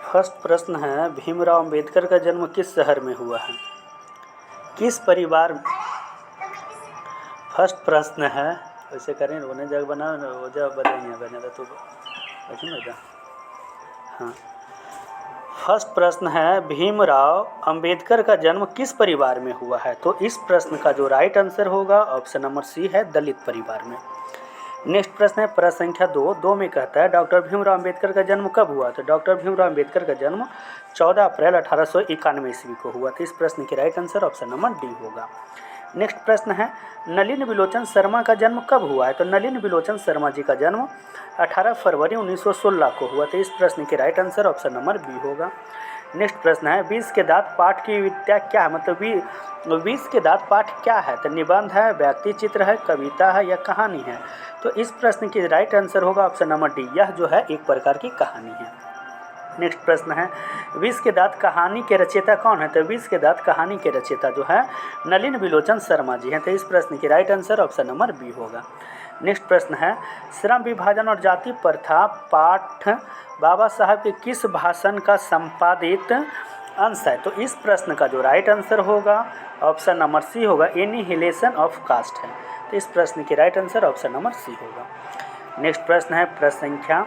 First प्रश्न है, भीमराव अंबेडकर का जन्म किस शहर में हुआ है? किस परिवार? फर्स्ट प्रश्न है, वैसे करें उन्हें जग बना वो जब बदलेंगे बने तो वैसे ना। हाँ, फर्स्ट प्रश्न है, भीमराव अंबेडकर का जन्म किस परिवार में हुआ है? तो इस प्रश्न का जो राइट आंसर होगा ऑप्शन नंबर सी है, दलित परिवार में। नेक्स्ट प्रश्न है प्रश्न संख्या 2 में कहता है डॉक्टर भीमराव अंबेडकर का जन्म कब हुआ? तो डॉक्टर भीमराव अंबेडकर का जन्म 14 अप्रैल 1891 ईस्वी को हुआ। तो इस प्रश्न के right answer option number D होगा। नेक्स्ट प्रश्न है, नलिन विलोचन शर्मा का जन्म कब हुआ है? तो नलिन विलोचन शर्मा जी का जन्म 18 फरवरी 1916 को हुआ। तो इस प्रश्न के right answer option number B होगा। नेक्स्ट प्रश्न है, 20 के दांत पाठ की विद्या क्या है? मतलब 20 के दांत पाठ क्या है? तो निबंध है, व्यक्ति चित्र है, कविता है या कहानी है? तो इस प्रश्न की राइट आंसर होगा ऑप्शन नंबर डी, यह जो है एक प्रकार की कहानी है। नेक्स्ट प्रश्न है, 20 के दांत कहानी के रचयिता कौन है? तो 20 के दांत कहानी के रचयिता जो है नलिन विलोचन शर्मा जी हैं। तो इस प्रश्न की right answer option number B होगा। नेक्स्ट प्रश्न है, श्रम विभाजन और जाति प्रथा पाठ बाबा साहब के किस भाषण का संपादित अंश है? तो इस प्रश्न का जो राइट आंसर होगा ऑप्शन नंबर सी होगा, एनिहिलेशन ऑफ कास्ट है। तो इस प्रश्न की right answer option number C होगा। नेक्स्ट प्रश्न है प्रश्न संख्या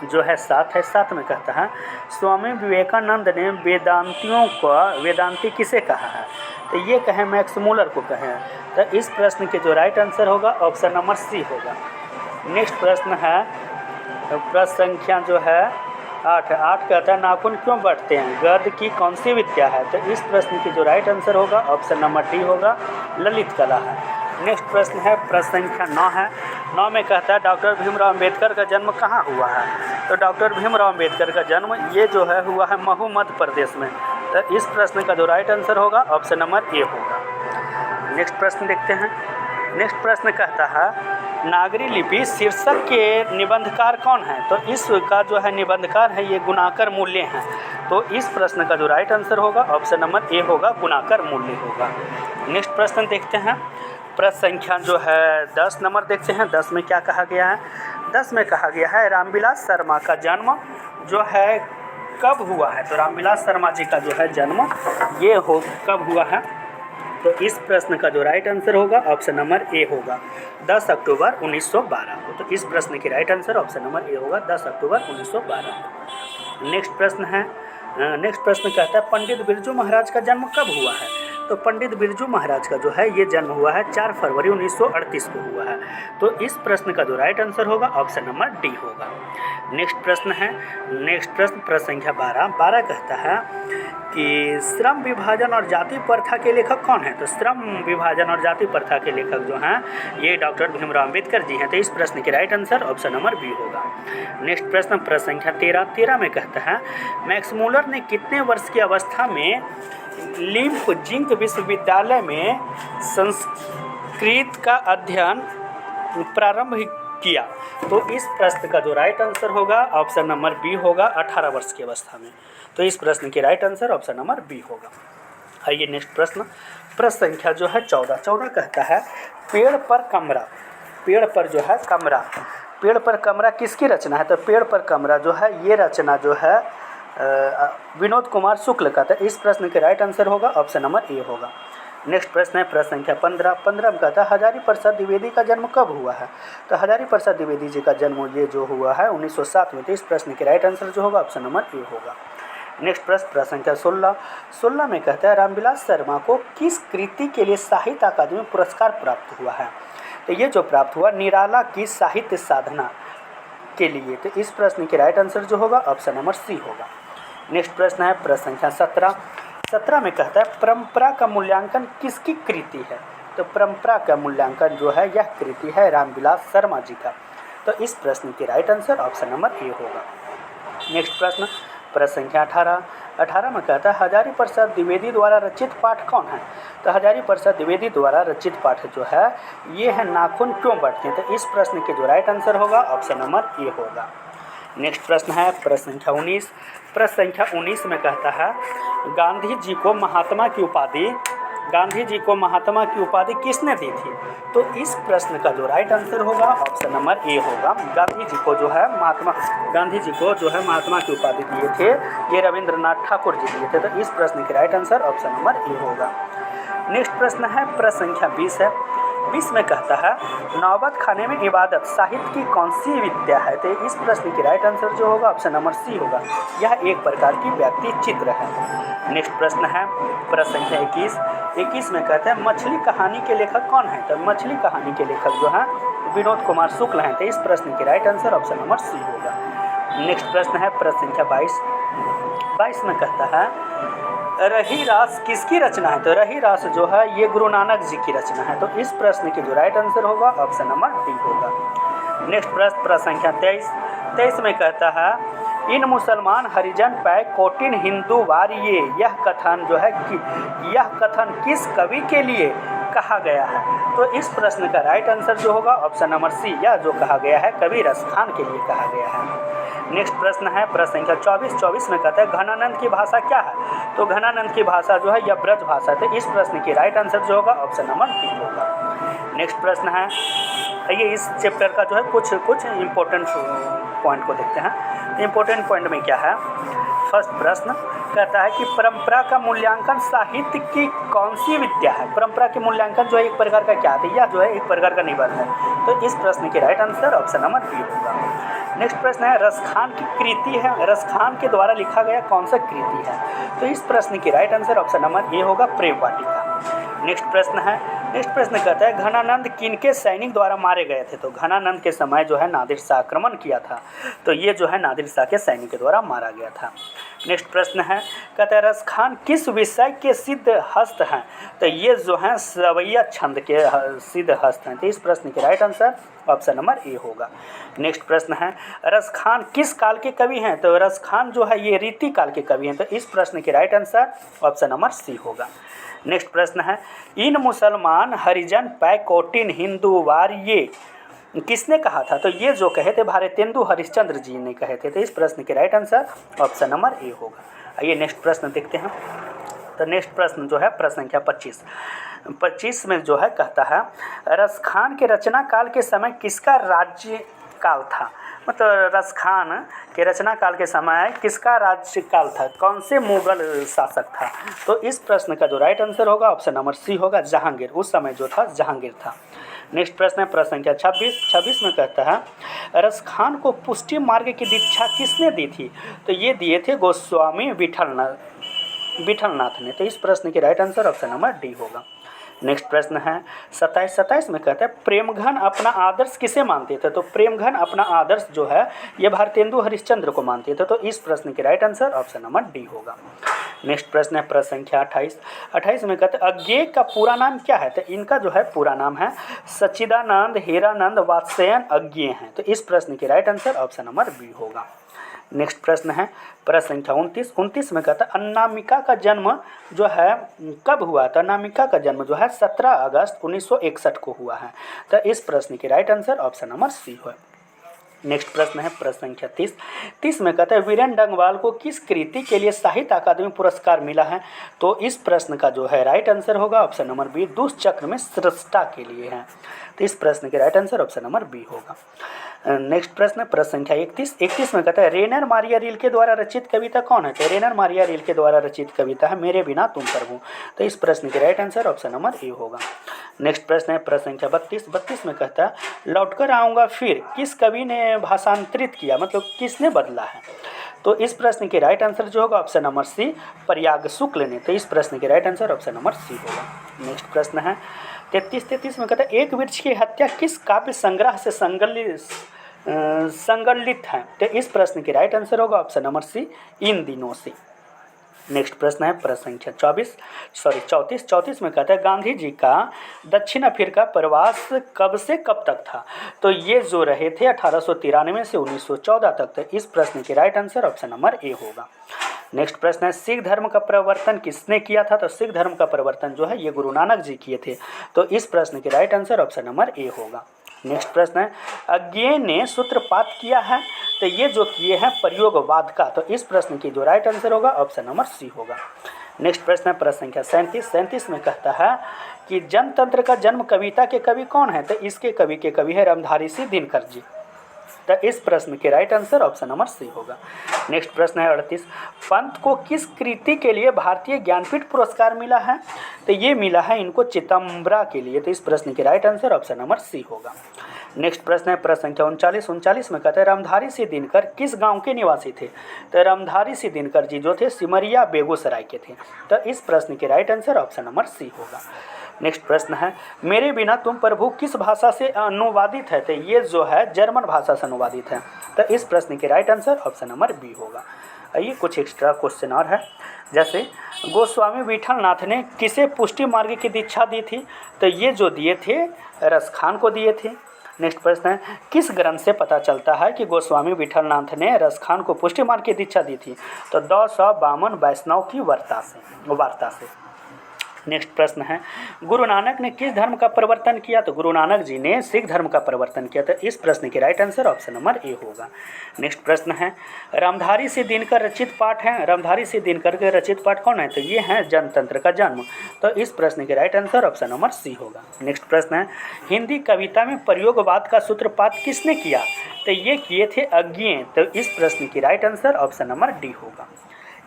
जो है 7 में कहता है, स्वामी विवेकानंद ने वेदांतियों को वेदांती किसे कहा है? तो ये कहें मैक्स मूलर को कहें। तो इस प्रश्न के जो राइट आंसर होगा ऑप्शन नंबर सी होगा। नेक्स्ट प्रश्न है प्रश्न संख्या जो है 8 कहता है, नाखून क्यों बढ़ते हैं? गद्य की कौन सी विद्या है? तो इस प्रश्न की जो राइट आंसर होगा ऑप्शन नंबर डी होगा, ललित कला है। नेक्स्ट प्रश्न है प्रश्न संख्या 9 है। 9 में कहता है, डॉक्टर भीमराव अंबेडकर का जन्म कहाँ हुआ है? तो डॉक्टर भीमराव अंबेडकर का जन्म ये जो है हुआ है महू मध्य प्रदेश में। तो इस प्रश्न का जो राइट आंसर होगा ऑप्शन नंबर ए होगा। नेक्स्ट प्रश्न देखते हैं। नेक्स्ट प्रश्न कहता है, नागरी लिपि शीर्षक के निबंधकार कौन है? तो इसका जो है निबंधकार है ये गुणाकर मूल्य हैं। तो इस प्रश्न का जो राइट आंसर होगा ऑप्शन नंबर ए होगा, गुणाकर मूल्य होगा। नेक्स्ट प्रश्न देखते हैं। प्रश्न संख्या जो है 10 नंबर देखते हैं। 10 में क्या कहा गया है? 10 में कहा गया है, रामविलास शर्मा का जन्म जो है कब हुआ है? तो रामविलास शर्मा जी का जो है जन्म ये कब हुआ है? तो इस प्रश्न का जो राइट आंसर होगा ऑप्शन नंबर ए होगा, 10 अक्टूबर 1912 को। तो इस प्रश्न की right answer option number A होगा, 10 अक्टूबर 1912 को। नेक्स्ट प्रश्न है, नेक्स्ट प्रश्न कहता है, पंडित बिरजू महाराज का जन्म कब हुआ है? तो पंडित बिरजू महाराज का जो है ये जन्म हुआ है 4 फरवरी 1938 को हुआ है। तो इस प्रश्न का जो राइट आंसर होगा ऑप्शन नंबर डी होगा। नेक्स्ट प्रश्न है, नेक्स्ट प्रश्न संख्या 12 कहता है कि श्रम विभाजन और जाति प्रथा के लेखक कौन है? तो श्रम विभाजन और जाति प्रथा के लेखक जो हैं ये डॉक्टर भीमराव अंबेडकर जी हैं। तो इस प्रश्न के right answer option number B होगा। नेक्स्ट प्रश्न संख्या 13 में कहता है, मैक्स मूलर ने कितने वर्ष की अवस्था में लिम्पजिंग विश्वविद्यालय में संस्कृत का अध्ययन प्रारंभ किया? तो इस प्रश्न का जो राइट आंसर होगा ऑप्शन नंबर बी होगा, 18 वर्ष की अवस्था में। तो इस प्रश्न की right answer option number B होगा। आइए नेक्स्ट प्रश्न संख्या जो है 14 कहता है, पेड़ पर कमरा, पेड़ पर जो है कमरा, पेड़ पर कमरा किसकी रचना है? तो पेड़ पर कमरा जो है ये रचना जो है विनोद कुमार शुक्ल का। तो इस प्रश्न के राइट आंसर होगा ऑप्शन नंबर ए होगा। नेक्स्ट प्रश्न है प्रश्न संख्या 15 में कहता है, हजारी प्रसाद द्विवेदी का जन्म कब हुआ है? तो हजारी प्रसाद द्विवेदी जी का जन्म ये जो हुआ है 1907 में। तो इस प्रश्न के राइट आंसर जो होगा ऑप्शन नंबर ए होगा। नेक्स्ट प्रश्न संख्या 16 में कहता है, रामविलास शर्मा को किस कृति के लिए साहित्य अकादमी पुरस्कार प्राप्त हुआ है? तो ये जो प्राप्त हुआ निराला की साहित्य साधना के लिए। तो इस प्रश्न के राइट आंसर जो होगा ऑप्शन नंबर सी होगा। नेक्स्ट प्रश्न है प्रश्न संख्या 17 में कहता है, परंपरा का मूल्यांकन किसकी कृति है? तो परंपरा का मूल्यांकन जो है यह कृति है रामविलास शर्मा जी का। तो इस प्रश्न की right answer option number A होगा। नेक्स्ट प्रश्न संख्या 18 में कहता है, हजारी प्रसाद द्विवेदी द्वारा रचित पाठ कौन है? तो हजारी प्रसाद द्विवेदी द्वारा रचित पाठ जो है ये है नाखून क्यों बढ़ते हैं? तो इस प्रश्न के जो राइट आंसर होगा ऑप्शन नंबर ए होगा। नेक्स्ट प्रश्न है प्रश्न संख्या 19 में कहता है, गांधी जी को महात्मा की उपाधि गांधी जी को महात्मा की उपाधि किसने दी थी? तो इस प्रश्न का जो राइट आंसर होगा ऑप्शन नंबर ए होगा। गांधी जी को जो है महात्मा की उपाधि दिए थे ये रविंद्रनाथ ठाकुर जी दिए थे। तो इस प्रश्न के right answer option number A होगा। नेक्स्ट प्रश्न है प्रश्न संख्या 20 है। 20 में कहता है नौबत खाने में इबादत साहित्य की कौन सी विद्या है? तो इस प्रश्न की राइट आंसर जो होगा ऑप्शन नंबर सी होगा। यह एक प्रकार की व्यक्ति चित्र है। नेक्स्ट प्रश्न है प्रश्न संख्या 21। 21 में कहते हैं मछली कहानी के लेखक कौन है? तो मछली कहानी के लेखक जो है विनोद कुमार शुक्ल हैं। तो इस प्रश्न की right answer option number C होगा। नेक्स्ट प्रश्न है प्रश्न संख्या 22। 22 में कहता है रही रास किसकी रचना है? तो रही रास जो है ये गुरु नानक जी की रचना है। तो इस प्रश्न की जो राइट आंसर होगा ऑप्शन नंबर डी होगा। नेक्स्ट प्रश्न संख्या 23। 23 में कहता है इन मुसलमान हरिजन पै कोटिन हिंदू वारिये यह कथन जो है कि यह कथन किस कवि के लिए कहा गया है? तो इस प्रश्न का राइट आंसर जो होगा ऑप्शन नंबर सी, यह जो कहा गया है कवि रसखान के लिए कहा गया है। नेक्स्ट प्रश्न है प्रश्न संख्या 24। 24 में कहता है घनानंद की भाषा क्या है? तो घनानंद की भाषा जो है यह ब्रज भाषा है। तो इस प्रश्न की राइट आंसर जो होगा ऑप्शन नंबर डी होगा। नेक्स्ट प्रश्न है ये इस चैप्टर का जो है कुछ इंपॉर्टेंट पॉइंट को देखते हैं। इंपॉर्टेंट पॉइंट में क्या है? फर्स्ट प्रश्न कहता है कि परंपरा का मूल्यांकन साहित्य की कौन सी विद्या है? परंपरा के मूल्यांकन जो है एक प्रकार का क्या है? यह जो है एक प्रकार का निबंध है। तो इस प्रश्न की right answer option number B होगा। नेक्स्ट प्रश्न है रसखान की कृति है, रसखान के द्वारा लिखा गया कौन सा कृति है? तो इस प्रश्न की right answer option number A होगा, प्रेम वाटिका। नेक्स्ट प्रश्न कहता है घनानंद किनके सैनिक द्वारा मारे गए थे? तो घनानंद के समय जो है नादिर शाह आक्रमण किया था। तो ये जो है नादिर शाह के सैनिक के द्वारा मारा गया था। नेक्स्ट प्रश्न है कहता है रसखान किस विषय के सिद्ध हस्त हैं? तो ये जो है सवैया छंद के सिद्ध हस्त हैं। तो इस प्रश्न की right answer option number A होगा। नेक्स्ट प्रश्न है रसखान किस काल के कवि हैं? तो रसखान जो है ये रीति काल के कवि हैं। तो इस प्रश्न की right answer option number C होगा। नेक्स्ट प्रश्न है इन मुसलमान हरिजन पै कोटिन हिंदू वारिये किसने कहा था? तो ये जो कहे थे भारतेंदु हरिश्चंद्र जी ने कहे थे। तो इस प्रश्न की right answer option number A होगा। आइए नेक्स्ट प्रश्न देखते हैं। तो नेक्स्ट प्रश्न जो है प्रश्न संख्या 25। 25 में जो है कहता है रसखान के रचना काल के समय किसका राज्य काल था? मतलब रसखान के रचना काल के समय किसका राज्य काल था? कौन से मुगल शासक था? तो इस प्रश्न का जो राइट आंसर होगा ऑप्शन नंबर सी होगा, जहांगीर। उस समय जो था जहांगीर था। नेक्स्ट प्रश्न है प्रश्न संख्या 26। 26 में कहता है रसखान को पुष्टि मार्ग की दीक्षा किसने दी थी? तो ये दिए थे गोस्वामी विठलनाथ ने। तो इस प्रश्न की right answer option number D होगा। नेक्स्ट प्रश्न है 27 में कहता है प्रेमघन अपना आदर्श किसे मानते थे? तो प्रेमघन अपना आदर्श जो है ये भारतेंदु हरिश्चंद्र को मानते थे। तो इस प्रश्न की right answer option number D होगा। नेक्स्ट प्रश्न है प्रश्न संख्या 28। 28 में कहते हैं अज्ञेय का पूरा नाम क्या है? तो इनका जो है पूरा नाम है सच्चिदानंद हीरानंद वात्स्ययन अज्ञेय हैं। तो इस प्रश्न की right answer option number B होगा। नेक्स्ट प्रश्न है प्रश्न संख्या 29। 29 में कहता है अनामिका का जन्म जो है कब हुआ? तो अनामिका का जन्म जो है 17 अगस्त 1961 को हुआ है। तो इस प्रश्न की right answer option number C है। नेक्स्ट प्रश्न है प्रश्न संख्या 30। 30 में कहता है वीरेन डंगवाल को किस कृति के लिए साहित्य अकादमी पुरस्कार मिला है? तो इस प्रश्न का जो है राइट आंसर होगा ऑप्शन नंबर बी, दुष्चक्र में सृष्टा के लिए है। तो इस प्रश्न के right answer option number B होगा। नेक्स्ट प्रश्न प्रश्न संख्या 31। 31 में कहता है रेनर मारिया रील्के द्वारा रचित कविता कौन है? तो रेनर मारिया रील्के द्वारा रचित कविता है मेरे बिना तुम प्रभु। तो इस प्रश्न के right answer option number A होगा। नेक्स्ट प्रश्न है प्रश्न संख्या 32। 32 में कहता है लौटकर आऊँगा फिर किस कवि ने भाषांतरित किया? मतलब किसने बदला है? तो इस प्रश्न के राइट आंसर जो होगा option number C, Prayag Shukla ने। तो इस प्रश्न के right answer option number C होगा। नेक्स्ट प्रश्न है 33 में कहता है एक वृक्ष की हत्या किस काव्य संग्रह से संगलित है? तो इस प्रश्न की राइट आंसर होगा ऑप्शन नंबर सी, इन दिनों से। नेक्स्ट प्रश्न है प्रश्न संख्या 34 में कहता है गांधी जी का दक्षिण अफ्रीका प्रवास कब से कब तक था? तो ये जो रहे थे 1893 से 1914 तक। तो इस प्रश्न की right answer option number A होगा। नेक्स्ट प्रश्न है सिख धर्म का प्रवर्तन किसने किया था? तो सिख धर्म का प्रवर्तन जो है ये गुरु नानक जी किए थे। तो इस प्रश्न की right answer option number A होगा। नेक्स्ट प्रश्न है अज्ञेय ने सूत्रपात किया है? तो ये जो किए हैं प्रयोगवाद का। तो इस प्रश्न की जो राइट आंसर होगा ऑप्शन नंबर सी होगा। नेक्स्ट प्रश्न है प्रश्न संख्या 37 में कहता है कि जनतंत्र का जन्म कविता के कवि कौन है? तो इसके कवि के कवि है रामधारी सिंह दिनकर जी। तो इस प्रश्न के right answer option number C होगा। नेक्स्ट प्रश्न है 38, पंत को किस कृति के लिए भारतीय ज्ञानपीठ पुरस्कार मिला है? तो ये मिला है इनको चितंबरा के लिए। तो इस प्रश्न के right answer option number C होगा। नेक्स्ट प्रश्न है प्रश्न संख्या 39 में कहते हैं रामधारी सिंह दिनकर किस गांव के निवासी थे? तो रामधारी सिंह दिनकर जी जो थे सिमरिया बेगूसराय के थे। तो इस प्रश्न के right answer option number C होगा। नेक्स्ट प्रश्न है मेरे बिना तुम प्रभु किस भाषा से अनुवादित है? तो ये जो है जर्मन भाषा से अनुवादित है। तो इस प्रश्न के right answer option number B होगा। आइए कुछ एक्स्ट्रा क्वेश्चन और है, जैसे गोस्वामी विठलनाथ ने किसे पुष्टि मार्ग की दीक्षा दी थी? तो ये जो दिए थे रसखान को दिए थे। नेक्स्ट प्रश्न है किस ग्रंथ से पता चलता है कि गोस्वामी विठलनाथ ने रसखान को पुष्टि मार्ग की दीक्षा दी थी? तो 252 वैष्णव की वार्ता से। नेक्स्ट प्रश्न है गुरु नानक ने किस धर्म का प्रवर्तन किया? तो गुरु नानक जी ने सिख धर्म का प्रवर्तन किया। तो इस प्रश्न के right answer option number A होगा। नेक्स्ट प्रश्न है रामधारी सिंह दिनकर रचित पाठ है। रामधारी सिंह दिनकर के रचित पाठ कौन है? तो ये हैं जनतंत्र का जन्म। तो इस प्रश्न के right answer option number C होगा। नेक्स्ट प्रश्न है हिंदी कविता में प्रयोगवाद का सूत्रपात किसने किया? तो ये किए थे अज्ञेय। तो इस प्रश्न की right answer option number D होगा।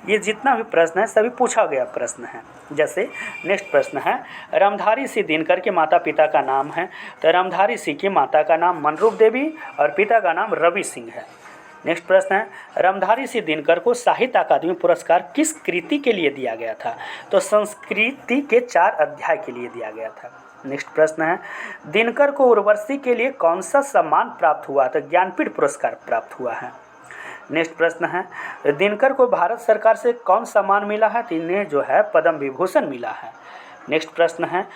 ये जितना भी प्रश्न है सभी पूछा गया प्रश्न है। जैसे नेक्स्ट प्रश्न है रामधारी सिंह दिनकर के माता पिता का नाम है। तो रामधारी सिंह की माता का नाम मनरूप देवी और पिता का नाम रवि सिंह है। नेक्स्ट प्रश्न है रामधारी सिंह दिनकर को साहित्य अकादमी पुरस्कार किस कृति के लिए दिया गया था? तो संस्कृति के 4 अध्याय के लिए दिया गया था। नेक्स्ट प्रश्न है दिनकर को उर्वशी के लिए कौन सा सम्मान प्राप्त हुआ? तो ज्ञानपीठ पुरस्कार प्राप्त हुआ है। नेक्स्ट प्रश्न है दिनकर को भारत सरकार से कौन सम्मान मिला है? तो इन्हें जो है पद्म विभूषण मिला है। नेक्स्ट प्रश्न है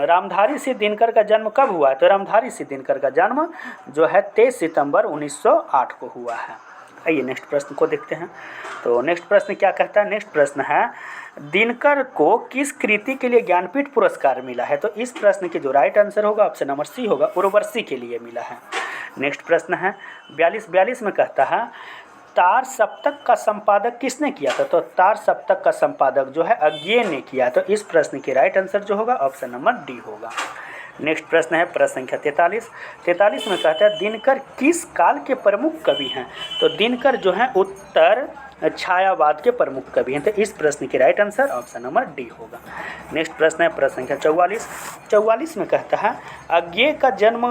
रामधारी सिंह दिनकर का जन्म कब हुआ? तो रामधारी सिंह दिनकर का जन्म जो है 23 सितंबर 1908 को हुआ है। आइए नेक्स्ट प्रश्न को देखते हैं। तो नेक्स्ट प्रश्न क्या कहता है? नेक्स्ट प्रश्न है दिनकर को किस कृति के लिए ज्ञानपीठ पुरस्कार मिला है? तो इस प्रश्न के जो राइट आंसर होगा ऑप्शन नंबर सी होगा, उर्वशी के लिए मिला है। नेक्स्ट प्रश्न है 42 में कहता है तार सप्तक का संपादक किसने किया था? तो तार सप्तक का संपादक जो है अज्ञेय ने किया। तो इस प्रश्न के राइट आंसर जो होगा ऑप्शन नंबर डी होगा। नेक्स्ट प्रश्न है प्रश्न संख्या 43 में कहता है दिनकर किस काल के प्रमुख कवि हैं? तो दिनकर जो है उत्तर छायावाद के प्रमुख कवि हैं। तो इस प्रश्न के right answer option number D होगा। नेक्स्ट प्रश्न है प्रश्न संख्या 44 में कहता है अज्ञेय का जन्म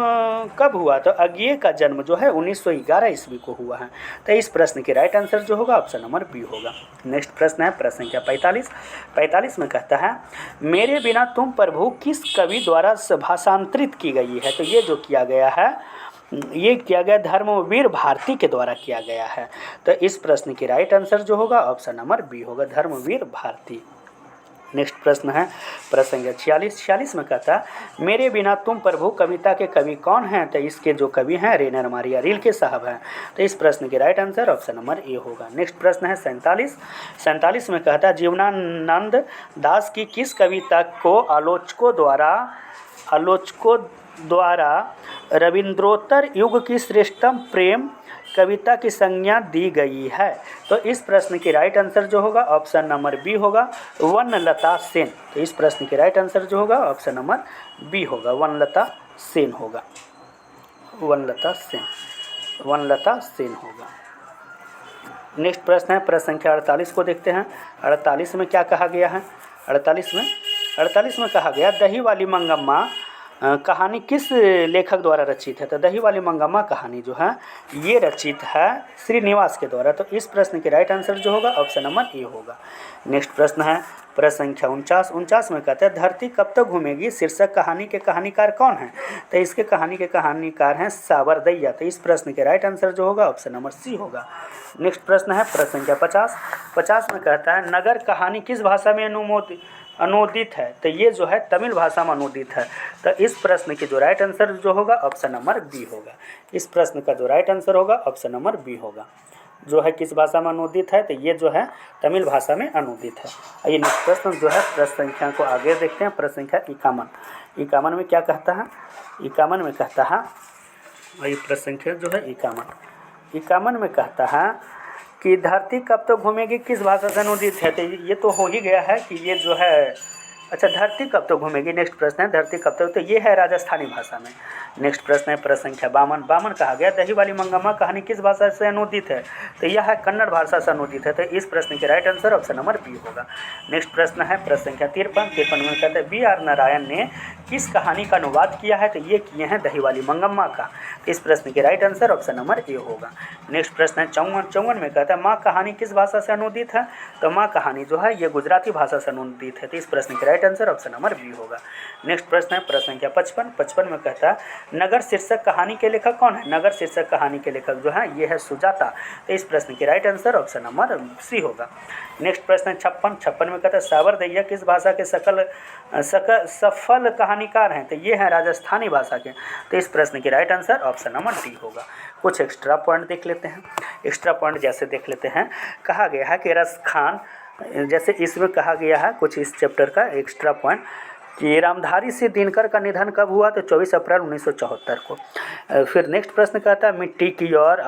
कब हुआ? तो अज्ञेय का जन्म जो है 1911 ईस्वी को हुआ है। तो इस प्रश्न के राइट आंसर जो होगा ऑप्शन नंबर बी होगा। नेक्स्ट प्रश्न है प्रश्न संख्या 45 में कहता है मेरे बिना तुम प्रभु किस कवि द्वारा भाषांतरित की गई है? तो ये जो किया गया है ये किया गया धर्मवीर भारती के द्वारा किया गया है। तो इस प्रश्न की राइट आंसर जो होगा ऑप्शन नंबर बी होगा, धर्मवीर भारती। नेक्स्ट प्रश्न है प्रश्न संख्या 46 में कहता है मेरे बिना तुम प्रभु कविता के कवि कौन हैं? तो इसके जो कवि हैं रेनर मारिया रील के साहब हैं। तो इस प्रश्न के right answer option number A होगा। नेक्स्ट प्रश्न है 47 में कहता है जीवनानंद दास की किस कविता को आलोचकों द्वारा रविंद्रोत्तर युग की श्रेष्ठतम प्रेम कविता की संज्ञा दी गई है? तो इस प्रश्न की राइट आंसर जो होगा ऑप्शन नंबर बी होगा, वनलता सेन। तो इस प्रश्न की राइट आंसर जो होगा ऑप्शन नंबर बी होगा, वनलता सेन होगा, वनलता सेन होगा। नेक्स्ट प्रश्न है प्रश्न संख्या 48 को देखते हैं। 48 में क्या कहा गया है? 48 में कहा गया दही वाली मंगम्मा कहानी किस लेखक द्वारा रचित है? तो दही वाली मंगम्मा कहानी जो है ये रचित है श्रीनिवास के द्वारा। तो इस प्रश्न के राइट आंसर जो होगा ऑप्शन नंबर ए होगा। नेक्स्ट प्रश्न है प्रश्न संख्या 49 में कहते हैं धरती कब तक घूमेगी शीर्षक कहानी के कहानीकार कौन है? तो इसके कहानी के कहानीकार हैं सावरदैया। तो इस प्रश्न के राइट आंसर जो होगा ऑप्शन नंबर सी होगा। नेक्स्ट प्रश्न है प्रश्न संख्या 50 में कहता है नगर कहानी किस भाषा में अनुदित है? तो ये जो है तमिल भाषा में अनुदित है। तो इस प्रश्न के जो राइट आंसर जो होगा ऑप्शन नंबर बी होगा। इस प्रश्न का जो राइट आंसर होगा ऑप्शन नंबर बी होगा। जो है किस भाषा में अनुदित है? तो ये जो है तमिल भाषा में अनुदित है। ये नेक्स्ट प्रश्न जो है प्रश्न संख्या को आगे देखते हैं। प्रश्न संख्या 51 में क्या कहता है? 51 में कहता है, ये प्रश्न संख्या जो है 51 में कहता है कि धरती कब तक घूमेगी किस भाषा से अनुदित है, तो ये तो हो ही गया है कि ये जो है, अच्छा धरती कब तक घूमेगी, नेक्स्ट प्रश्न है धरती कब तक, तो ये है राजस्थानी भाषा में। नेक्स्ट प्रश्न है प्रश्न संख्या 52, बामन कहा गया दही वाली मंगम्मा कहानी किस भाषा से अनुदित है, तो यह है कन्नड़ भाषा से अनुदित है, तो इस प्रश्न के right answer option number B होगा। नेक्स्ट प्रश्न है प्रश्न संख्या 53 में कहते हैं B.R. नारायण ने किस कहानी का अनुवाद किया है, तो ये किए हैं दही वाली मंगम्मा का, तो इस प्रश्न के right answer option number A होगा। नेक्स्ट प्रश्न है 54 में कहता है माँ कहानी किस भाषा से अनुदित है, तो माँ कहानी जो है ये गुजराती भाषा से अनुदित है, तो इस प्रश्न के right answer option number B होगा। नेक्स्ट प्रश्न है प्रश्न संख्या 55 में कहता है नगर शीर्षक कहानी के लेखक कौन है, नगर शीर्षक कहानी के लेखक जो है ये है सुजाता, तो इस प्रश्न के right answer option number C होगा। नेक्स्ट प्रश्न है 56 में कहता है सावर दैया किस भाषा के सफल कहानीकार हैं, तो ये है राजस्थानी भाषा के, तो इस प्रश्न के right answer option number D होगा। कुछ एक्स्ट्रा पॉइंट देख लेते हैं, एक्स्ट्रा पॉइंट जैसे देख लेते हैं, कहा गया है कि रस खान, जैसे इसमें कहा गया है कुछ इस चैप्टर का एक्स्ट्रा पॉइंट कि रामधारी सिंह दिनकर का निधन कब हुआ, तो 24 अप्रैल 1974 को। फिर नेक्स्ट प्रश्न कहता है मिट्टी की और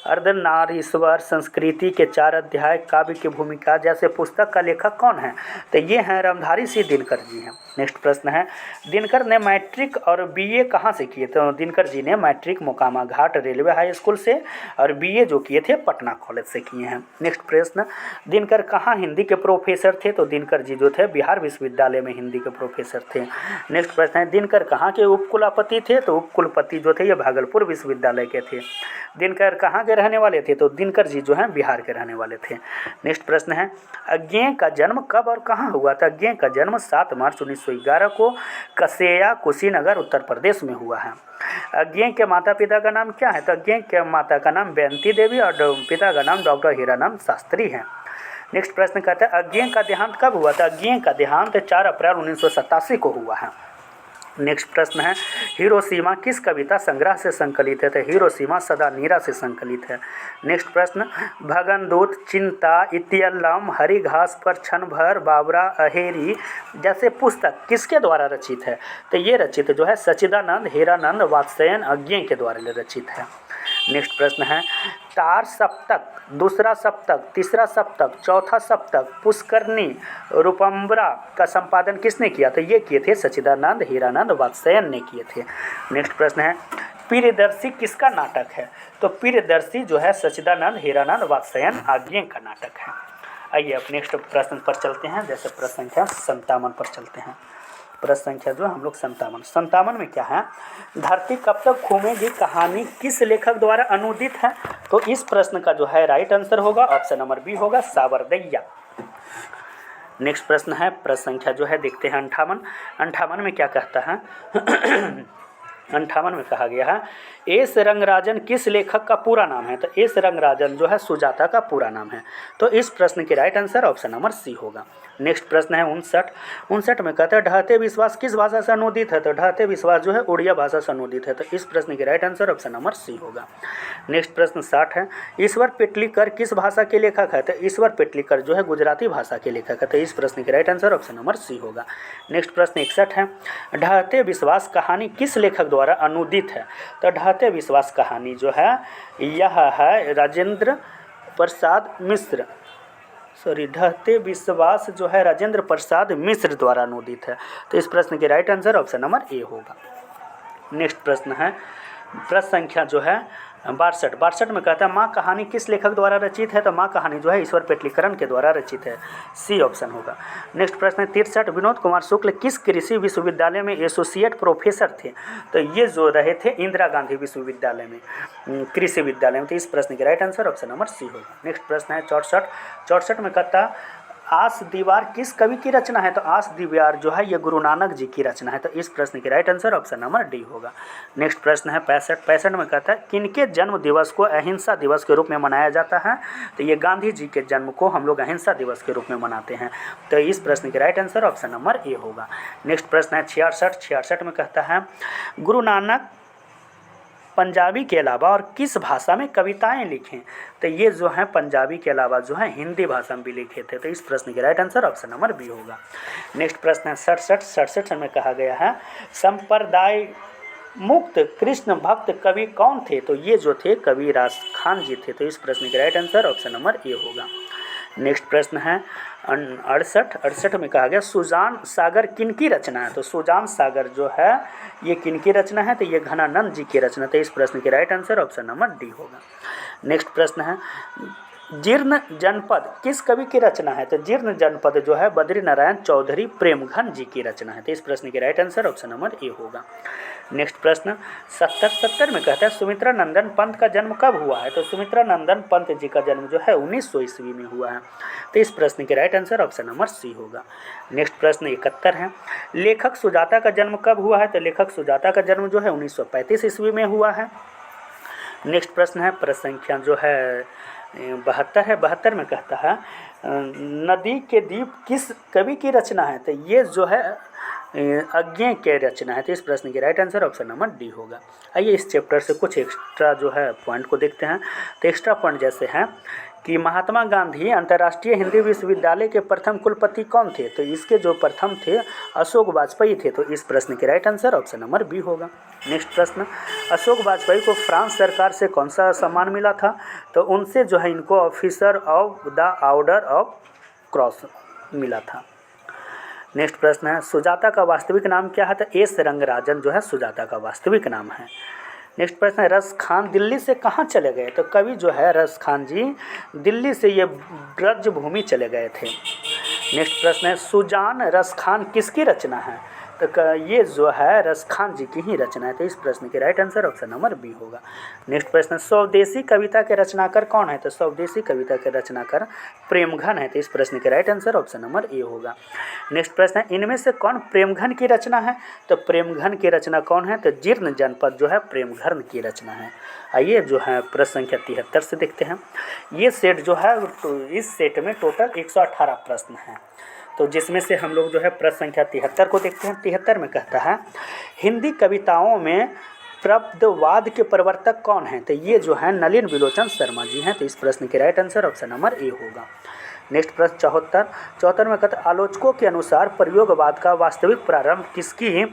अर्धनारीश्वर संस्कृति के 4 अध्याय काव्य की भूमिका जैसे पुस्तक का लेखक कौन है, तो ये हैं रामधारी सिंह दिनकर जी हैं। नेक्स्ट प्रश्न है दिनकर ने मैट्रिक और बीए कहाँ से किए, तो दिनकर जी ने मैट्रिक मोकामा घाट रेलवे हाई स्कूल से और बीए जो किए थे पटना कॉलेज से किए हैं। नेक्स्ट प्रश्न दिनकर कहाँ हिंदी के प्रोफेसर थे, तो दिनकर जी जो थे बिहार विश्वविद्यालय में हिंदी के प्रोफेसर थे। नेक्स्ट प्रश्न है दिनकर कहाँ के उपकुलपति थे, तो उपकुलपति जो थे ये भागलपुर विश्वविद्यालय के थे। दिनकर कहाँ के रहने वाले थे, तो दिनकर जी जो हैं बिहार के रहने वाले थे। नेक्स्ट प्रश्न है अज्ञेय का जन्म कब और कहाँ हुआ था, अज्ञेय का जन्म 7 मार्च 1911 को कसेया कुशीनगर उत्तर प्रदेश में हुआ है। अज्ञेय के माता पिता का नाम क्या है, तो अज्ञेय के माता का नाम बेंती देवी और पिता का नाम डॉक्टर हीरानंद शास्त्री है। नेक्स्ट प्रश्न कहता है अज्ञेय का देहांत कब हुआ था, अज्ञेय का देहांत 4 अप्रैल 1987 को हुआ है। नेक्स्ट प्रश्न है हिरोशिमा किस कविता संग्रह से संकलित है, तो हिरोशिमा सदा नीरा से संकलित है। नेक्स्ट प्रश्न भगनदूत चिंता इत्यल्लम हरी घास पर क्षण भर बाबरा अहेरी जैसे पुस्तक किसके द्वारा रचित है, तो ये रचित जो है सच्चिदानंद हीरानंद वात्स्यायन अज्ञेय के द्वारा रचित है। नेक्स्ट प्रश्न है तार सप्तक, दूसरा सप्तक, तीसरा सप्तक, चौथा सप्तक, पुष्करणी रूपम्बरा का संपादन किसने किया, तो ये किए थे सच्चिदानंद हीरानंद वात्स्यायन ने किए थे। नेक्स्ट प्रश्न है प्रियदर्शी किसका नाटक है, तो प्रियदर्शी जो है सच्चिदानंद हीरानंद वात्स्यायन अज्ञेय का नाटक है। आइए अब नेक्स्ट प्रश्न पर चलते हैं, जैसे प्रश्न संख्या 57 पर चलते हैं। प्रश्न संख्या जो हम लोग 57 में क्या है धरती कब तक घूमेगी कहानी किस लेखक द्वारा अनुदित है, तो इस प्रश्न का जो है राइट आंसर होगा ऑप्शन नंबर बी होगा सावर दैया। नेक्स्ट प्रश्न है प्रश्न संख्या जो है देखते हैं 58 में क्या कहता है 58 में कहा गया है एस रंगराजन किस लेखक का पूरा नाम है, तो एस रंगराजन जो है सुजाता का पूरा नाम है, तो इस प्रश्न के right answer option number C होगा। नेक्स्ट प्रश्न है 59 में कहता है ढहते विश्वास किस भाषा से अनुदित है, तो ढहते विश्वास जो है उड़िया भाषा से अनुदित है, तो इस प्रश्न के right answer option number C होगा। नेक्स्ट प्रश्न 60 है ईश्वर पेटलीकर किस भाषा के लेखक है, तो ईश्वर पेटलीकर जो है गुजराती भाषा के लेखक है, तो इस प्रश्न के right answer option number C होगा। नेक्स्ट प्रश्न 61 है ढहते विश्वास कहानी किस लेखक द्वारा अनुदित है, तो ढहते विश्वास कहानी जो है यह है राजेंद्र प्रसाद मिश्र, ढहते विश्वास जो है राजेंद्र प्रसाद मिश्र द्वारा अनुदित है, तो इस प्रश्न के right answer option number A होगा। नेक्स्ट प्रश्न है प्रश्न संख्या जो है 62 में कहता है माँ कहानी किस लेखक द्वारा रचित है, तो माँ कहानी जो है ईश्वर पेटलीकरण के द्वारा रचित है, सी ऑप्शन होगा। नेक्स्ट प्रश्न है 63 विनोद कुमार शुक्ल किस कृषि विश्वविद्यालय में एसोसिएट प्रोफेसर थे, तो ये जो रहे थे इंदिरा गांधी विश्वविद्यालय में कृषि विद्यालय में, तो इस प्रश्न के right answer option number C होगा। नेक्स्ट प्रश्न है 64 में कहता है आस दीवार किस कवि की रचना है, तो आस दीवार जो है ये गुरु नानक जी की रचना है, तो इस प्रश्न के right answer option number D होगा। नेक्स्ट प्रश्न है 65 में कहता है किनके जन्म दिवस को अहिंसा दिवस के रूप में मनाया जाता है, तो ये गांधी जी के जन्म को हम लोग अहिंसा दिवस के रूप में मनाते हैं, तो इस प्रश्न के right answer option number A होगा। नेक्स्ट प्रश्न है 66 में कहता है गुरु नानक पंजाबी के अलावा और किस भाषा में कविताएं लिखें, तो ये जो है पंजाबी के अलावा जो है हिंदी भाषा में भी लिखे थे, तो इस प्रश्न के right answer option number B होगा। नेक्स्ट प्रश्न है 67 में कहा गया है मुक्त कृष्ण भक्त कवि कौन थे? तो ये जो थे कवि रास खान जी थे। तो इस प्रश्न का right answer option number A होगा। नेक्स्ट प्रश्न है 68 में कहा गया सुजान सागर किन की रचना है? तो सुजान सागर जो है ये किन की रचना है? तो ये घनानंद जी की रचना। तो इस प्रश्न के right answer option number D होगा। नेक्स्ट प्रश्न है जीर्ण जनपद किस कवि की रचना है? तो जीर्ण जनपद जो है बद्री नारायण चौधरी प्रेमघन जी की रचना है। तो इस प्रश्न के right answer option number A होगा। नेक्स्ट प्रश्न 70 में कहता है सुमित्रा नंदन पंत का जन्म कब हुआ है? तो सुमित्रा नंदन पंत जी का जन्म जो है 1900 ईस्वी में हुआ है। तो इस प्रश्न के right answer option number C होगा। नेक्स्ट प्रश्न 71 है लेखक सुजाता का जन्म कब हुआ है? तो लेखक सुजाता का जन्म जो है 1935 ईस्वी में हुआ है। नेक्स्ट प्रश्न है प्रश्न संख्या जो है 72 है। 72 में कहता है नदी के द्वीप किस कवि की रचना है? तो ये जो है अज्ञे के रचना है। तो इस प्रश्न की right answer option number D होगा। आइए इस चैप्टर से कुछ एक्स्ट्रा जो है पॉइंट को देखते हैं। तो एक्स्ट्रा पॉइंट जैसे हैं कि महात्मा गांधी अंतर्राष्ट्रीय हिंदी विश्वविद्यालय के प्रथम कुलपति कौन थे? तो इसके जो प्रथम थे अशोक वाजपेयी थे। तो इस प्रश्न के right answer option number B होगा। नेक्स्ट प्रश्न अशोक वाजपेयी को फ्रांस सरकार से कौन सा सम्मान मिला था? तो उनसे जो है इनको officer of the order of cross मिला था। नेक्स्ट प्रश्न है सुजाता का वास्तविक नाम क्या है? तो एस रंगराजन जो है सुजाता का वास्तविक नाम है। नेक्स्ट प्रश्न है रस खान दिल्ली से कहाँ चले गए? तो कवि जो है रस खान जी दिल्ली से ये ब्रजभूमि चले गए थे। नेक्स्ट प्रश्न है सुजान रस खान किसकी रचना है? तो ये जो है रस खान जी की ही रचना है। तो इस प्रश्न के right answer option number B होगा। नेक्स्ट प्रश्न स्वदेशी कविता के रचनाकार कौन है? तो स्वदेशी कविता के रचनाकार प्रेमघन है। तो इस प्रश्न के right answer option number A होगा। नेक्स्ट प्रश्न है इनमें से कौन प्रेमघन की रचना है? तो प्रेमघन की रचना कौन है? तो जीर्ण जनपद जो है प्रेमघन की रचना है। आइए जो है प्रश्न संख्या 73 से देखते हैं। ये सेट जो है तो इस सेट में टोटल 118 प्रश्न हैं। तो जिसमें से हम लोग जो है प्रश्न संख्या 73 को देखते हैं। 73 में कहता है हिंदी कविताओं में प्रपदवाद के प्रवर्तक कौन हैं? तो ये जो है नलिन विलोचन शर्मा जी हैं। तो इस प्रश्न के right answer option number A होगा। नेक्स्ट प्रश्न 74 में कहता है आलोचकों के अनुसार प्रयोगवाद का वास्तविक प्रारंभ किसकी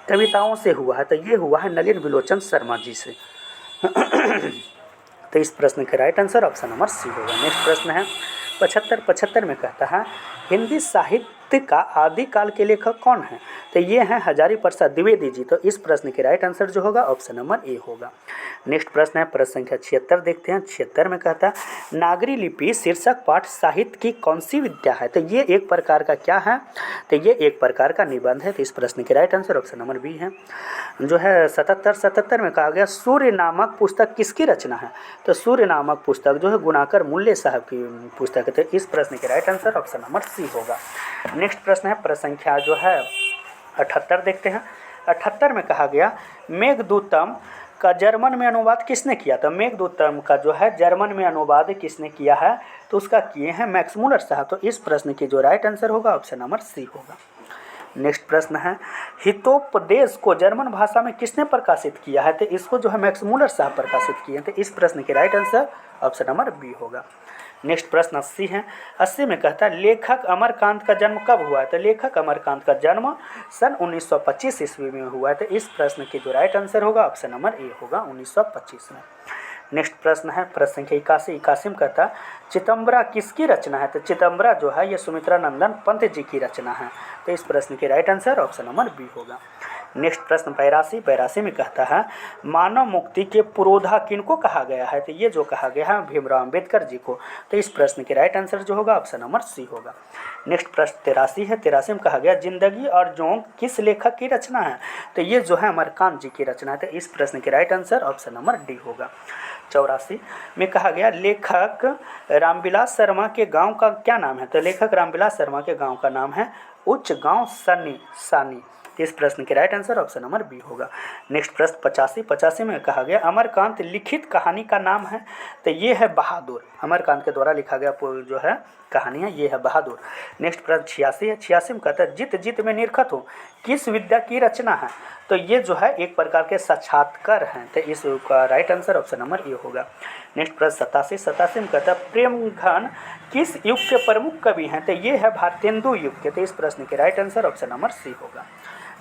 कविताओं से हुआ है? तो ये हुआ है नलिन विलोचन शर्मा जी से। तो इस प्रश्न के right answer option number C होगा। नेक्स्ट प्रश्न है 75 में कहता है हिंदी साहित्य का आदिकाल के लेखक कौन है? तो ये हैं हजारी प्रसाद द्विवेदी जी। तो इस प्रश्न के राइट आंसर जो होगा ऑप्शन नंबर ए होगा। नेक्स्ट प्रश्न है प्रश्न संख्या 76 देखते हैं। 76 में कहता है नागरी लिपि शीर्षक पाठ साहित्य की कौन सी विद्या है? तो ये एक प्रकार का क्या है? तो ये एक प्रकार का निबंध है। तो इस प्रश्न के right answer option number B है। जो है 77 में कहा गया सूर्य नामक पुस्तक किसकी रचना है? तो सूर्य नामक पुस्तक जो है गुणाकर मूल्य साहब की पुस्तक है। तो इस प्रश्न के right answer option number C होगा। नेक्स्ट प्रश्न है प्रश्न संख्या जो है 78 देखते हैं। 78 में कहा गया मेघदूतम का जर्मन में अनुवाद किसने किया? तो मेघदूतम का जो है जर्मन में अनुवाद किसने किया है? तो उसका किए हैं मैक्स मूलर साहब। तो इस प्रश्न की जो राइट आंसर होगा ऑप्शन नंबर सी होगा। नेक्स्ट प्रश्न है हितोपदेश को जर्मन भाषा में किसने प्रकाशित किया है? तो इसको जो है मैक्स मूलर साहब प्रकाशित किए हैं। तो इस प्रश्न की right answer option number B होगा। नेक्स्ट प्रश्न 80 है। 80 में कहता है लेखक अमरकांत का जन्म कब हुआ है? तो लेखक अमरकांत का जन्म सन 1925 ईस्वी में हुआ है। तो इस प्रश्न की जो राइट आंसर होगा ऑप्शन नंबर ए होगा 1925 में। नेक्स्ट प्रश्न है प्रश्न संख्या 81 में कहता है चिदंबरा किसकी रचना है? तो चिदंबरा जो है ये सुमित्रा नंदन पंत जी की रचना है। तो इस प्रश्न की right answer option number B होगा। नेक्स्ट प्रश्न 82 में कहता है मानव मुक्ति के पुरोधा किनको कहा गया है? तो ये जो कहा गया है भीमराव अम्बेडकर जी को। तो इस प्रश्न के राइट आंसर जो होगा ऑप्शन नंबर सी होगा। नेक्स्ट प्रश्न 83 है। 83 में कहा गया जिंदगी और जोंक किस लेखक की रचना है? तो ये जो है अमरकांत जी की रचना है। तो इस प्रश्न के right answer option number D होगा। 84 में कहा गया लेखक रामविलास शर्मा के गांव का क्या नाम है? तो लेखक रामविलास शर्मा के गांव का नाम है उच्च गांव सानी। इस प्रश्न के right answer option number B होगा। नेक्स्ट प्रश्न 85 में कहा गया अमरकांत लिखित कहानी का नाम है? तो ये है बहादुर। अमरकांत के द्वारा लिखा गया जो है कहानी है ये है बहादुर। नेक्स्ट प्रश्न 86 है। 86 में कहता है जित जित में निरखत हो किस विद्या की रचना है? तो ये जो है एक प्रकार के साक्षात्कार हैं। तो इसका right answer option number A होगा। नेक्स्ट प्रश्न 87 में कहता है प्रेमघन किस युग के प्रमुख कवि हैं? तो ये है भारतेंदु युग के। तो इस प्रश्न के right answer option number C होगा।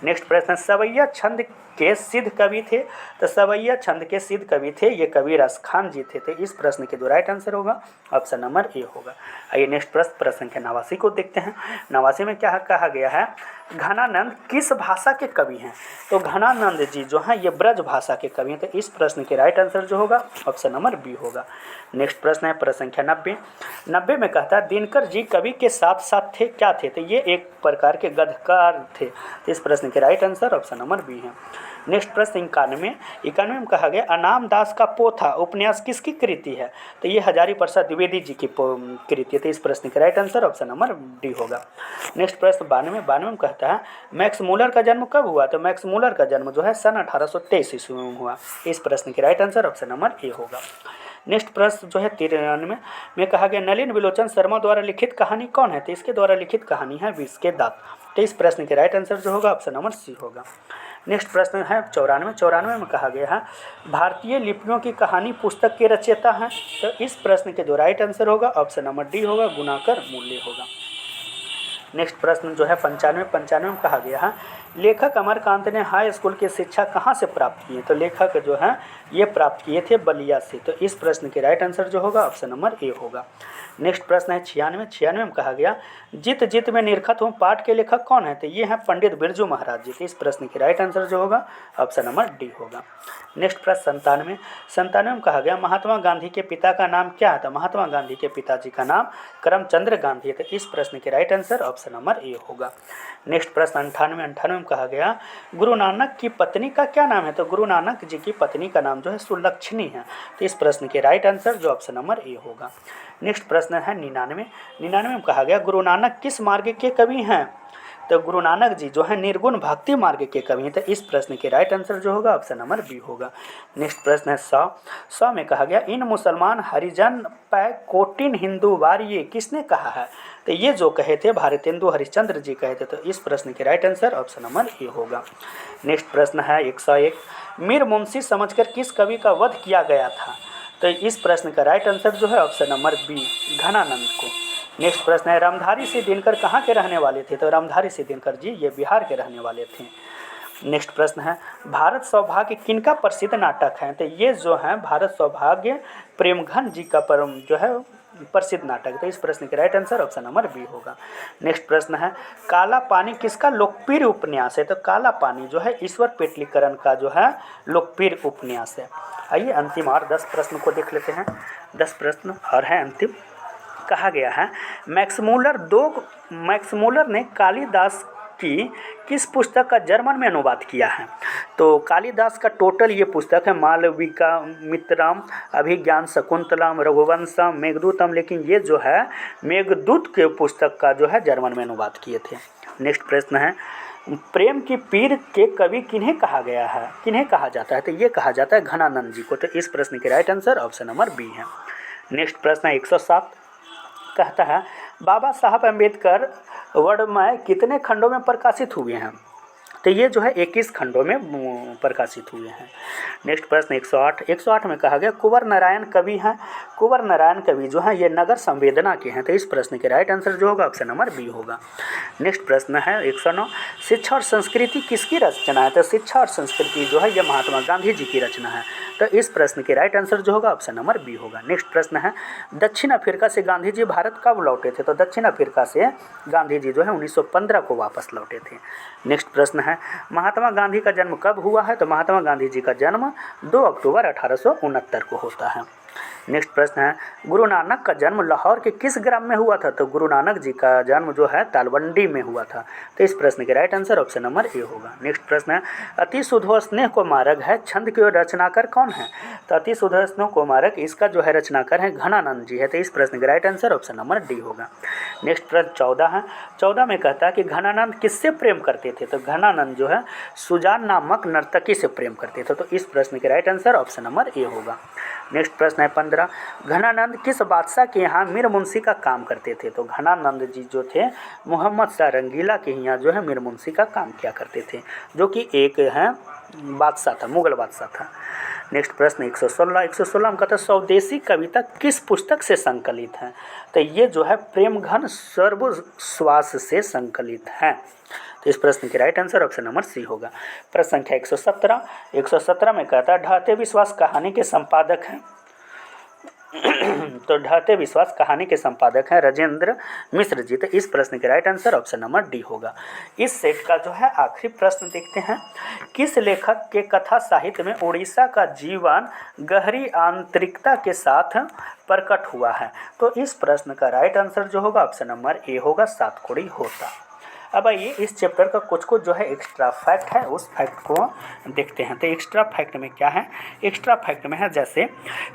नेक्स्ट प्रश्न सवैया छंद के सिद्ध कवि थे? तो सवैया छंद के सिद्ध कवि थे ये कवि रस खान जी थे। तो इस प्रश्न के जो राइट आंसर होगा ऑप्शन नंबर ए होगा। आइए नेक्स्ट प्रश्न संख्या 89 को देखते हैं। 89 में क्या कहा गया है? घनानंद किस भाषा के कवि हैं? तो घनानंद जी जो हैं ये ब्रज भाषा के कवि हैं। तो इस प्रश्न के राइट आंसर जो होगा ऑप्शन नंबर बी होगा। नेक्स्ट प्रश्न है प्रश्न संख्या 90। 90 में कहता है दिनकर जी कवि के साथ साथ थे क्या थे? तो ये एक प्रकार के गद्यकार थे। तो इस प्रश्न के right answer option number B है। नेक्स्ट प्रश्न 91 में कहा गया अनाम दास का पोथा उपन्यास किसकी कृति है? तो ये हजारी प्रसाद द्विवेदी जी की कृति है। तो इस प्रश्न का right answer option number D होगा। नेक्स्ट प्रश्न 92 में कहता है मैक्स मूलर का जन्म कब हुआ? तो मैक्स मूलर का जन्म जो है सन 1823 ईस्वी में हुआ। इस प्रश्न के right answer option number A होगा। नेक्स्ट प्रश्न जो है 93 में कहा गया नलिन विलोचन शर्मा द्वारा लिखित कहानी कौन है? तो इसके द्वारा लिखित कहानी है विष के दांत। तो इस प्रश्न के राइट आंसर जो होगा ऑप्शन नंबर सी होगा। नेक्स्ट प्रश्न है 94 में कहा गया है भारतीय लिपियों की कहानी पुस्तक के रचयिता हैं? तो इस प्रश्न के जो राइट आंसर होगा ऑप्शन नंबर डी होगा, गुणाकर मूल्य होगा। नेक्स्ट प्रश्न जो है 95 में कहा गया है लेखक अमरकांत ने हाई स्कूल की शिक्षा कहाँ से प्राप्त की है? तो लेखक जो है ये प्राप्त किए थे बलिया से। तो इस प्रश्न के राइट आंसर जो होगा ऑप्शन नंबर ए होगा। नेक्स्ट प्रश्न है 96 में कहा गया जित जित में निरखत हूँ पाठ के लेखक कौन है? तो ये हैं पंडित बिरजू महाराज जी। तो इस प्रश्न के राइट आंसर जो होगा ऑप्शन नंबर डी होगा। नेक्स्ट प्रश्न 97 में कहा गया महात्मा गांधी के पिता का नाम क्या है? तो महात्मा गांधी के पिताजी का नाम करमचंद्र गांधी है। तो इस प्रश्न के right answer option number A होगा। नेक्स्ट प्रश्न 98 में कहा गया गुरु नानक की पत्नी का क्या नाम है? तो गुरु नानक जी की पत्नी का नाम जो है सुलक्षणी है। तो इस प्रश्न के राइट आंसर जो ऑप्शन नंबर ए होगा। नेक्स्ट प्रश्न है 99 में कहा गया गुरु नानक किस मार्ग के कवि हैं? तो गुरु नानक जी जो है निर्गुण भक्ति मार्ग के कवि हैं। तो इस प्रश्न के राइट आंसर जो होगा ऑप्शन नंबर बी होगा। नेक्स्ट प्रश्न है 100 में कहा गया इन मुसलमान हरिजन पै कोटिन हिंदू वार्य किसने कहा है? तो ये जो कहे थे भारतेंदु हरिश्चंद्र जी कहे थे। तो इस प्रश्न के right answer option number A होगा। नेक्स्ट प्रश्न है 101 मीर मुंशी समझकर किस कवि का वध किया गया था? तो इस प्रश्न का राइट आंसर जो है ऑप्शन नंबर बी घनानंद को। नेक्स्ट प्रश्न है रामधारी सिंह दिनकर कहाँ के रहने वाले थे? तो रामधारी सिंह दिनकर जी ये बिहार के रहने वाले थे। नेक्स्ट प्रश्न है भारत सौभाग्य किनका प्रसिद्ध नाटक है? तो ये जो है भारत सौभाग्य प्रेमघन जी का जो है प्रसिद्ध नाटक। तो इस प्रश्न के right answer option number B होगा। नेक्स्ट प्रश्न है काला पानी किसका लोकप्रिय उपन्यास है? तो काला पानी जो है ईश्वर पेटलीकरण का जो है लोकप्रिय उपन्यास है। आइए अंतिम और 10 प्रश्न को देख लेते हैं। 10 प्रश्न और हैं अंतिम। कहा गया है मैक्स मूलर ने कालिदास की किस पुस्तक का जर्मन में अनुवाद किया है? तो कालिदास का टोटल ये पुस्तक है मालविका मित्रम अभिज्ञान शकुंतलम रघुवंशम मेघदूतम, लेकिन ये जो है मेघदूत के पुस्तक का जो है जर्मन में अनुवाद किए थे। नेक्स्ट प्रश्न है प्रेम की पीर के कवि किन्हें कहा गया है, किन्हें कहा जाता है? तो ये कहा जाता है घनानंद जी को। तो इस प्रश्न के right answer option number B है। नेक्स्ट प्रश्न है 107 कहता है बाबा साहब अम्बेडकर वर्णमय कितने खंडों में प्रकाशित हुए हैं? तो ये जो है 21 खंडों में प्रकाशित हुए हैं। नेक्स्ट प्रश्न 108 में कहा गया कुंवर नारायण कवि हैं। कुंवर नारायण कवि जो हैं ये नगर संवेदना के हैं। तो इस प्रश्न के राइट आंसर जो होगा ऑप्शन नंबर बी होगा। नेक्स्ट प्रश्न है 109 शिक्षा और संस्कृति किसकी रचना है? तो शिक्षा और संस्कृति जो है ये महात्मा गांधी जी की रचना है। तो इस प्रश्न के राइट आंसर जो होगा ऑप्शन नंबर बी होगा। नेक्स्ट प्रश्न है दक्षिण अफ्रीका से गांधी जी भारत कब लौटे थे? तो दक्षिण अफ्रीका से गांधी जी जो है 1915 को वापस लौटे थे। नेक्स्ट प्रश्न है महात्मा गांधी का जन्म कब हुआ है? तो महात्मा गांधी जी का जन्म 2 अक्टूबर 1869 को होता है। नेक्स्ट प्रश्न है गुरु नानक का जन्म लाहौर के किस ग्राम में हुआ था? तो गुरु नानक जी का जन्म जो है तालवंडी में हुआ था। तो इस प्रश्न के right answer option number A होगा। नेक्स्ट प्रश्न है अति सुधो स्नेह को मार्ग है छंद के रचनाकार कौन है? तो अति सुधो स्नेह को मार्ग इसका जो है रचनाकार है घनानंद जी है। तो इस प्रश्न के right answer option number D होगा। नेक्स्ट प्रश्न 14 है। 14 में कहता है कि घनानंद किससे प्रेम करते थे? तो घनानंद जो है सुजान नामक नर्तकी से प्रेम करते थे। तो इस प्रश्न के right answer option number A होगा। नेक्स्ट प्रश्न है 15 घनानंद किस बादशाह के यहाँ मीर मुंशी का काम करते थे? तो घनानंद जी जो थे मोहम्मद शाह रंगीला के यहाँ जो है मीर मुंशी का काम किया करते थे, जो कि एक है बादशाह था, मुगल बादशाह था। नेक्स्ट प्रश्न 116 में कहता है स्वदेशी कविता किस पुस्तक से संकलित है? तो ये जो है प्रेमघन सर्वश्वास से संकलित है। तो इस प्रश्न की right answer option number C होगा। प्रश्न संख्या 117 में कहता है ढहते विश्वास कहानी के संपादक हैं। तो ढहते विश्वास कहानी के संपादक हैं राजेंद्र मिश्र जी। तो इस प्रश्न की right answer option number D होगा। इस सेट का जो है आखिरी प्रश्न देखते हैं, किस लेखक के कथा साहित्य में उड़ीसा का जीवन गहरी आंतरिकता के साथ प्रकट हुआ है। तो इस प्रश्न का राइट आंसर जो होगा ऑप्शन नंबर ए होगा, सातकोड़ी होता। अब आइए इस चैप्टर का कुछ जो है एक्स्ट्रा फैक्ट है उस फैक्ट को देखते हैं। तो एक्स्ट्रा फैक्ट में क्या है, एक्स्ट्रा फैक्ट में है जैसे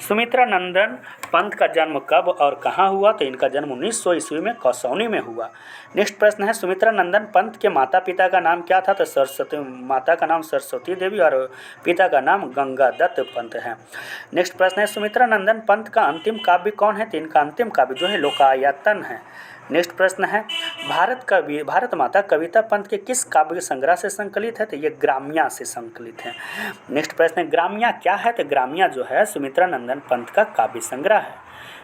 सुमित्रा नंदन पंत का जन्म कब और कहाँ हुआ। तो इनका जन्म 1900 ईस्वी में कसौनी में हुआ। नेक्स्ट प्रश्न है सुमित्रा नंदन पंत के माता पिता का नाम क्या था। तो सरस्वती, माता का नाम सरस्वती देवी और पिता का नाम गंगादत्त पंत है। नेक्स्ट प्रश्न है सुमित्रा नंदन पंत का अंतिम काव्य कौन है। तो इनका अंतिम काव्य जो है लोकायतन है। नेक्स्ट प्रश्न है भारत माता कविता पंत के किस काव्य संग्रह से संकलित है। तो ये ग्राम्या से संकलित है। नेक्स्ट प्रश्न है ग्राम्या क्या है। तो ग्राम्या जो है सुमित्रा नंदन पंत का काव्य संग्रह है।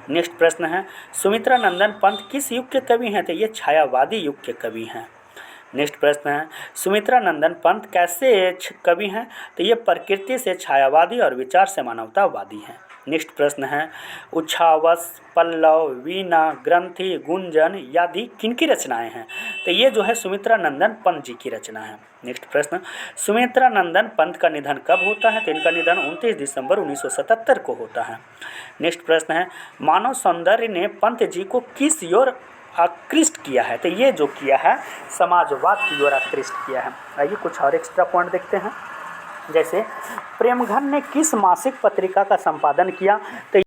नेक्स्ट प्रश्न है सुमित्रा नंदन पंत किस युग के कवि हैं। तो ये छायावादी युग के कवि हैं। नेक्स्ट प्रश्न है सुमित्रा नंदन पंत कैसे कवि हैं। तो ये प्रकृति से छायावादी और विचार से मानवतावादी हैं। नेक्स्ट प्रश्न है उच्छावस, पल्लव, वीणा, ग्रंथि, गुंजन आदि किनकी रचनाएं हैं। तो ये जो है सुमित्रा नंदन पंत जी की रचना है। नेक्स्ट प्रश्न सुमित्रा नंदन पंत का निधन कब होता है। तो इनका निधन 29 दिसंबर 1977 को होता है। नेक्स्ट प्रश्न है मानव सौंदर्य ने पंत जी को किस ओर आकृष्ट किया है। तो ये जो किया है समाजवाद की ओर आकृष्ट किया है। आइए कुछ और एक्स्ट्रा पॉइंट देखते हैं। जैसे प्रेमघन ने किस मासिक पत्रिका का संपादन किया। तो